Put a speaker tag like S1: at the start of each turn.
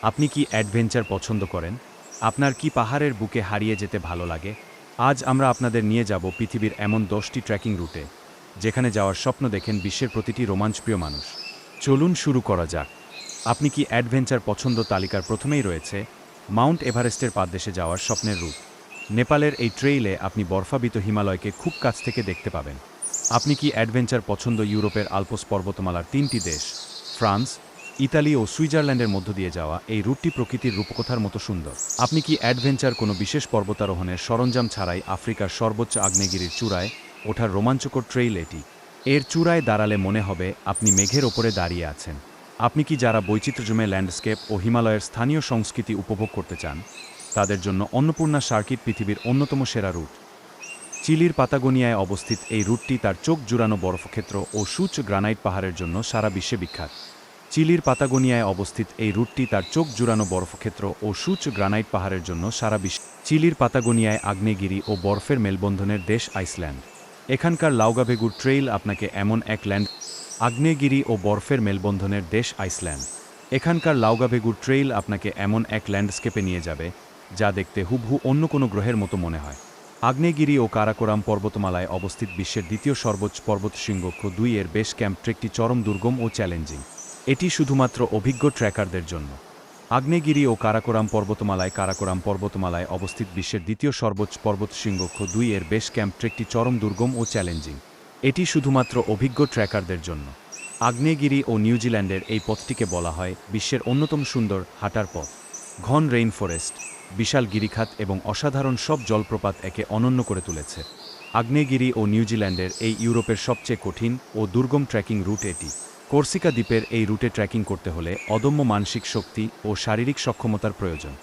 S1: আপনি কি অ্যাডভেঞ্চার পছন্দ করেন? আপনার কি পাহাড়ের বুকে হারিয়ে যেতে ভালো লাগে? আজ আমরা আপনাদের নিয়ে যাব পৃথিবীর এমন 10টি ট্রেকিং রুটে, যেখানে যাওয়ার স্বপ্ন দেখেন বিশ্বের প্রতিটি রোমাঞ্চপ্রিয় মানুষ। চলুন শুরু করা যাক। আপনি কি অ্যাডভেঞ্চার পছন্দ তালিকার প্রথমেই রয়েছে মাউন্ট এভারেস্টের পাদদেশে যাওয়ার স্বপ্নের রুট। নেপালের এই ট্রেইলে আপনি বরফাবৃত হিমালয়কে খুব কাছ থেকে দেখতে পাবেন। আপনি কি অ্যাডভেঞ্চার পছন্দ ইউরোপের আল্পস পর্বতমালার 3টি দেশ ফ্রান্স, ইতালি ও সুইজারল্যান্ডের মধ্য দিয়ে যাওয়া এই রুটটি প্রকৃতির রূপকথার মতো সুন্দর। আপনি কি অ্যাডভেঞ্চার কোনো বিশেষ পর্বতারোহণের সরঞ্জাম ছাড়াই আফ্রিকার সর্বোচ্চ আগ্নেয়গিরির চূড়ায় ওঠার রোমাঞ্চকর ট্রেইল এটি। এর চূড়ায় দাঁড়ালে মনে হবে আপনি মেঘের ওপরে দাঁড়িয়ে আছেন। আপনি কি যারা বৈচিত্র্যময় ল্যান্ডস্কেপ ও হিমালয়ের স্থানীয় সংস্কৃতি উপভোগ করতে চান, তাদের জন্য অন্নপূর্ণা সার্কিট পৃথিবীর অন্যতম সেরা রুট। চিলির পাতাগোনিয়ায় অবস্থিত এই রুটটি তার চোখ জুড়ানো বরফক্ষেত্র ও সূচ গ্রানাইট পাহাড়ের জন্য সারা বিশ্বে বিখ্যাত। চিলির পাতাগোনিয়ায় অবস্থিত এই রুটটি তার চোখ জুড়ানো বরফক্ষেত্র ও সূচ গ্রানাইট পাহাড়ের জন্য সারা বিশ্ব। চিলির পাতাগোনিয়ায় আগ্নেয়গিরি ও বরফের মেলবন্ধনের দেশ আইসল্যান্ড। এখানকার লাউগাভেগুর ট্রেইল আপনাকে এমন এক আগ্নেয়গিরি ও বরফের মেলবন্ধনের দেশ আইসল্যান্ড। এখানকার লাউগাভেগুর ট্রেইল আপনাকে এমন এক ল্যান্ডস্কেপে নিয়ে যাবে যা দেখতে হুবহু অন্য কোনো গ্রহের মতো মনে হয়। আগ্নেয়গিরি ও কারাকোরাম পর্বতমালায় অবস্থিত বিশ্বের দ্বিতীয় সর্বোচ্চ পর্বতশৃঙ্গ K2 এর বেস ক্যাম্প ট্রেকটি চরম দুর্গম ও চ্যালেঞ্জিং। এটি শুধুমাত্র অভিজ্ঞ ট্রেকারদের জন্য। আগ্নেয়গিরি ও কারাকোরাম পর্বতমালায় অবস্থিত বিশ্বের দ্বিতীয় সর্বোচ্চ পর্বতশৃঙ্গ K2 এর বেস ক্যাম্প ট্রেকটি চরম দুর্গম ও চ্যালেঞ্জিং। এটি শুধুমাত্র অভিজ্ঞ ট্রেকারদের জন্য। আগ্নেয়গিরি ও নিউজিল্যান্ডের এই পথটিকে বলা হয় বিশ্বের অন্যতম সুন্দর হাঁটার পথ। ঘন রেইন ফরেস্ট, বিশাল গিরিখাত এবং অসাধারণ সব জলপ্রপাত একে অনন্য করে তুলেছে। আগ্নেয়গিরি ও নিউজিল্যান্ডের এই ইউরোপের সবচেয়ে কঠিন ও দুর্গম ট্রেকিং রুট এটি। কর্সিকা দ্বীপের এই রুটে ট্রেকিং করতে হলে অদম্য মানসিক শক্তি ও শারীরিক সক্ষমতার প্রয়োজন।